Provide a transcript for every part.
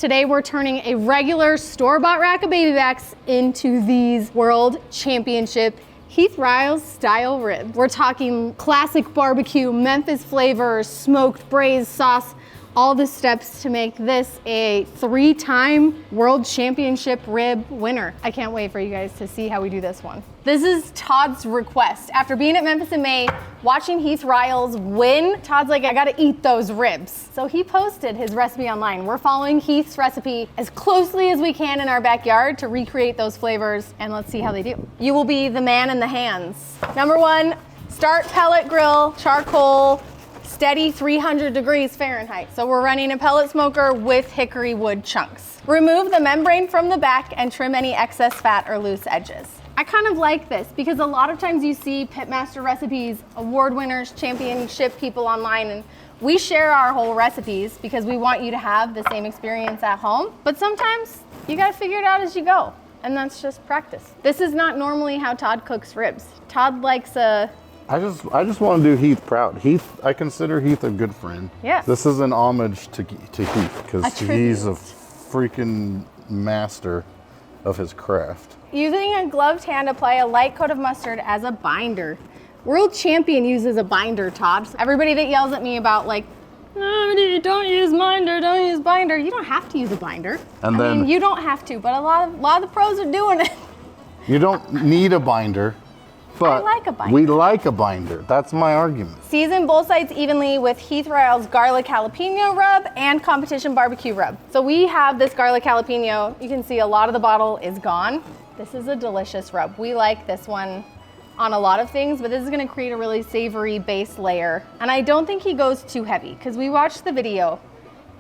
Today we're turning a regular store-bought rack of baby backs into these World Championship Heath Riles style ribs. We're talking classic barbecue, Memphis flavor, smoked braise sauce, all the steps to make this a 3-time World Championship rib winner. I can't wait for you guys to see how we do this one. This is Todd's request. After being at Memphis in May, watching Heath Riles win, Todd's like, I gotta eat those ribs. So he posted his recipe online. We're following Heath's recipe as closely as we can in our backyard to recreate those flavors, and let's see how they do. You will be the man in the hands. Number 1, start pellet grill, charcoal, steady 300 degrees Fahrenheit. So we're running a pellet smoker with hickory wood chunks. Remove the membrane from the back and trim any excess fat or loose edges. I kind of like this because a lot of times you see pitmaster recipes, award winners, championship people online, and we share our whole recipes because we want you to have the same experience at home. But sometimes you gotta figure it out as you go, and that's just practice. This is not normally how Todd cooks ribs. Todd likes a I just want to do Heath proud. Heath, I consider Heath a good friend. Yes. This is an homage to Heath because he's a freaking master of his craft. Using a gloved hand, apply a light coat of mustard as a binder. World champion uses a binder, Todd. Everybody that yells at me about like, oh, don't use binder, don't use binder. You don't have to use a binder. I mean, you don't have to, but a lot of the pros are doing it. You don't need a binder. But I like a binder. We like a binder. That's my argument. Season both sides evenly with Heath Riles garlic jalapeno rub and competition barbecue rub. So we have this garlic jalapeno. You can see a lot of the bottle is gone. This is a delicious rub. We like this one on a lot of things, but this is gonna create a really savory base layer. And I don't think he goes too heavy because we watched the video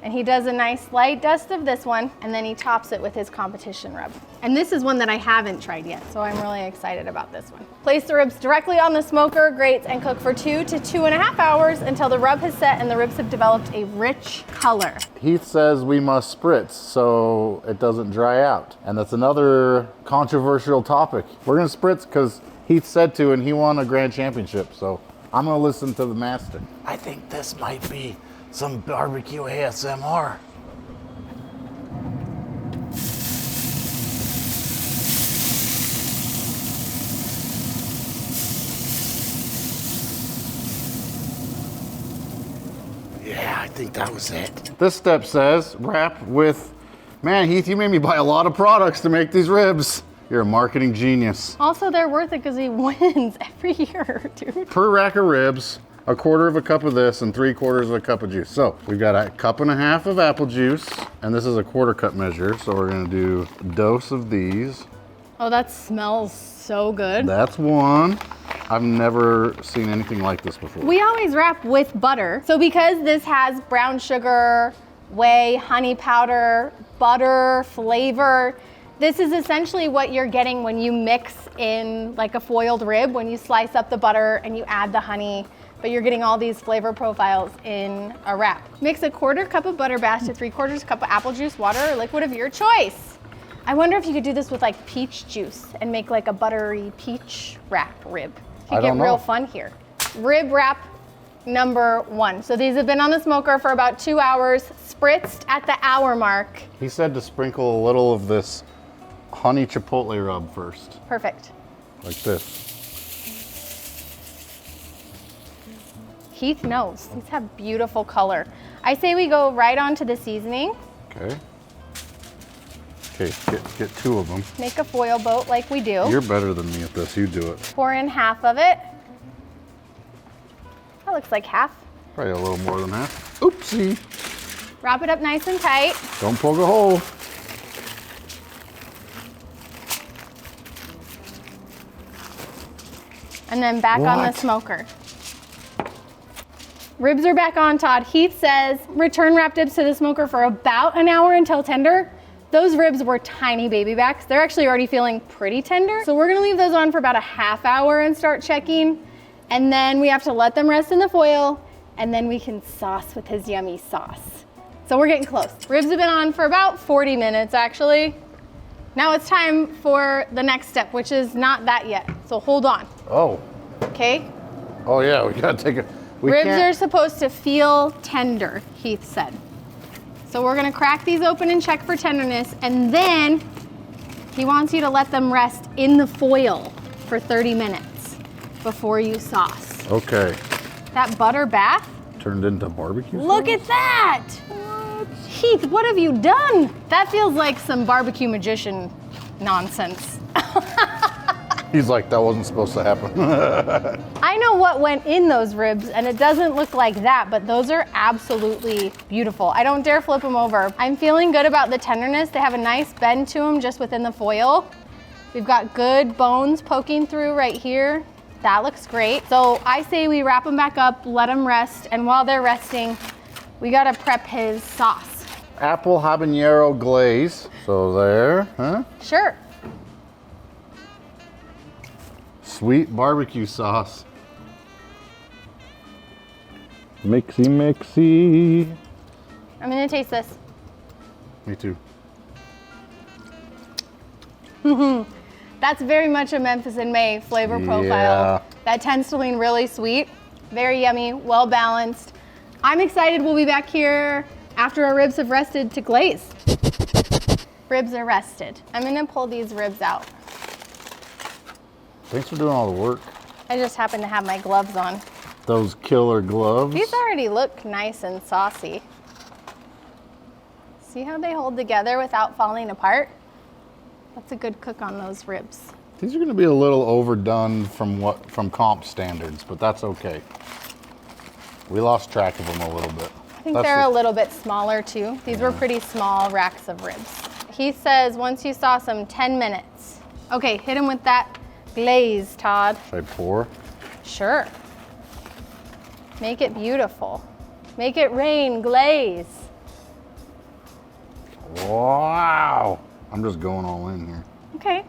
and he does a nice light dust of this one and then he tops it with his competition rub. And this is one that I haven't tried yet, so I'm really excited about this one. Place the ribs directly on the smoker grates and cook for 2 to 2.5 hours until the rub has set and the ribs have developed a rich color. Heath says we must spritz so it doesn't dry out. And that's another controversial topic. We're gonna spritz because Heath said to and he won a grand championship, so I'm gonna listen to the master. I think this might be some barbecue ASMR. Yeah, I think that was it. This step says wrap with, man, Heath, you made me buy a lot of products to make these ribs. You're a marketing genius. Also, they're worth it because he wins every year, dude. Per rack of ribs, 1/4 cup of this and 3/4 cup of juice. So we've got 1.5 cups of apple juice, and this is a 1/4 cup measure. So we're gonna do a dose of these. Oh, that smells so good. That's one. I've never seen anything like this before. We always wrap with butter. So because this has brown sugar, whey, honey powder, butter, flavor, this is essentially what you're getting when you mix in like a foiled rib, when you slice up the butter and you add the honey, but you're getting all these flavor profiles in a wrap. Mix 1/4 cup of butter batch to 3/4 cup of apple juice, water, or liquid of your choice. I wonder if you could do this with like peach juice and make like a buttery peach wrap rib. You could get real fun here. Rib wrap number 1. So these have been on the smoker for about 2 hours, spritzed at the hour mark. He said to sprinkle a little of this honey chipotle rub first. Perfect. Like this. Heath knows. These have beautiful color. I say we go right on to the seasoning. Okay. Okay, get 2 of them. Make a foil boat like we do. You're better than me at this, you do it. Pour in half of it. That looks like half. Probably a little more than half. Oopsie. Wrap it up nice and tight. Don't poke a hole. And then back on the smoker. Ribs are back on, Todd. Heath says return wrapped ribs to the smoker for about an hour until tender. Those ribs were tiny baby backs. They're actually already feeling pretty tender. So we're gonna leave those on for about a half hour and start checking. And then we have to let them rest in the foil and then we can sauce with his yummy sauce. So we're getting close. Ribs have been on for about 40 minutes actually. Now it's time for the next step, which is not that yet. So hold on. Oh. Okay? Oh yeah, we gotta take it. Ribs are supposed to feel tender, Heath said. So we're gonna crack these open and check for tenderness, and then he wants you to let them rest in the foil for 30 minutes before you sauce. Okay. That butter bath Turned into barbecue sauce? Look at that! What? Heath, what have you done? That feels like some barbecue magician nonsense. He's like, that wasn't supposed to happen. I know what went in those ribs, and it doesn't look like that, but those are absolutely beautiful. I don't dare flip them over. I'm feeling good about the tenderness. They have a nice bend to them just within the foil. We've got good bones poking through right here. That looks great. So I say we wrap them back up, let them rest, and while they're resting, we gotta prep his sauce. Apple habanero glaze. So there, huh? Sure. Sweet barbecue sauce. Mixy, mixy. I'm gonna taste this. Me too. That's very much a Memphis in May flavor profile. Yeah. That tends to lean really sweet, very yummy, well balanced. I'm excited we'll be back here after our ribs have rested to glaze. Ribs are rested. I'm gonna pull these ribs out. Thanks for doing all the work. I just happen to have my gloves on. Those killer gloves. These already look nice and saucy. See how they hold together without falling apart? That's a good cook on those ribs. These are going to be a little overdone from comp standards, but that's okay. We lost track of them a little bit. I think they're a little bit smaller too. These were pretty small racks of ribs. He says once you sauce them, 10 minutes. Okay, hit him with that glaze, Todd. Should I pour? Sure. Make it beautiful. Make it rain glaze. Wow. I'm just going all in here. Okay.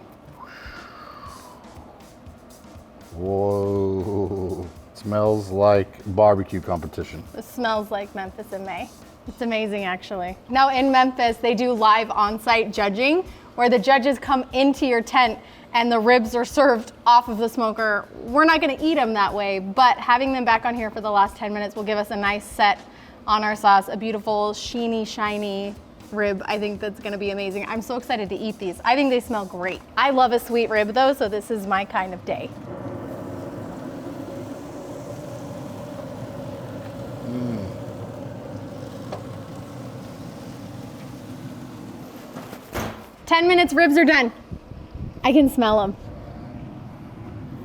Whoa. Smells like barbecue competition. It smells like Memphis in May. It's amazing, actually. Now in Memphis, they do live on-site judging where the judges come into your tent and the ribs are served off of the smoker. We're not gonna eat them that way, but having them back on here for the last 10 minutes will give us a nice set on our sauce, a beautiful, sheeny, shiny rib. I think that's gonna be amazing. I'm so excited to eat these. I think they smell great. I love a sweet rib though, so this is my kind of day. 10 minutes, ribs are done. I can smell them.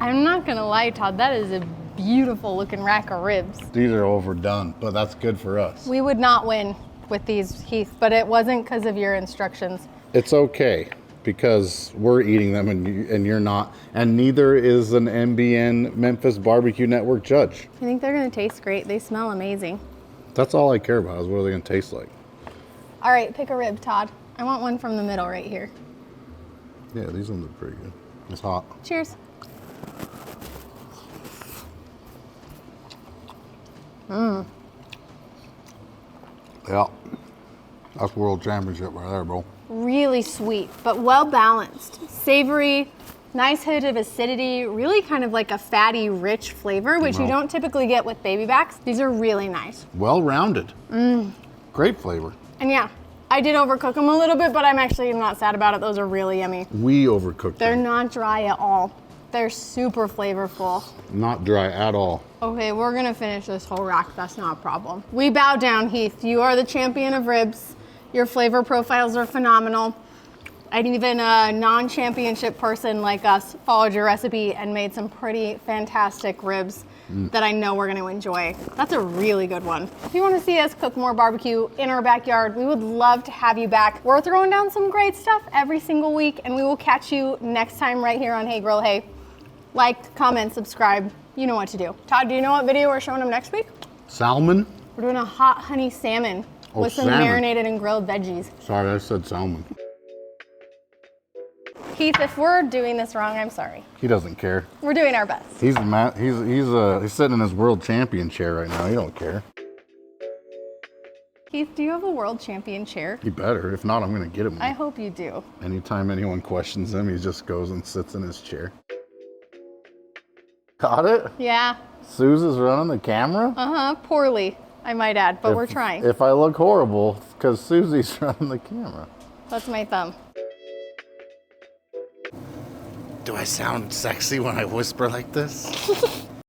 I'm not gonna lie, Todd, that is a beautiful looking rack of ribs. These are overdone, but that's good for us. We would not win with these, Heath, but it wasn't because of your instructions. It's okay because we're eating them and you're not, and neither is an MBN Memphis Barbecue Network judge. I think they're gonna taste great. They smell amazing. That's all I care about is what are they gonna taste like. All right, pick a rib, Todd. I want one from the middle right here. Yeah, these ones are pretty good. It's hot. Cheers. Yeah, that's world championship right there, bro. Really sweet, but well balanced. Savory, nice hit of acidity, really kind of like a fatty, rich flavor, which you don't typically get with baby backs. These are really nice. Well-rounded. Great flavor. And yeah, I did overcook them a little bit, but I'm actually not sad about it. Those are really yummy. We overcooked They're them. not dry at all. They're super flavorful. Not dry at all. Okay, we're gonna finish this whole rack. That's not a problem. We bow down, Heath. You are the champion of ribs. Your flavor profiles are phenomenal. And even a non-championship person like us followed your recipe and made some pretty fantastic ribs that I know we're gonna enjoy. That's a really good one. If you wanna see us cook more barbecue in our backyard, we would love to have you back. We're throwing down some great stuff every single week, and we will catch you next time right here on Hey Grill Hey. Like, comment, subscribe, you know what to do. Todd, do you know what video we're showing them next week? Salmon? We're doing a hot honey salmon with some salmon. marinated and grilled veggies. Sorry, I said salmon. Heath, if we're doing this wrong, I'm sorry. He doesn't care. We're doing our best. He's sitting in his world champion chair right now. He don't care. Heath, do you have a world champion chair? He better. If not, I'm gonna get him one. I hope you do. Anytime anyone questions him, he just goes and sits in his chair. Got it? Yeah. Suze is running the camera? Uh-huh, poorly. I might add, but we're trying. If I look horrible, because Susie's running the camera. That's my thumb. Do I sound sexy when I whisper like this?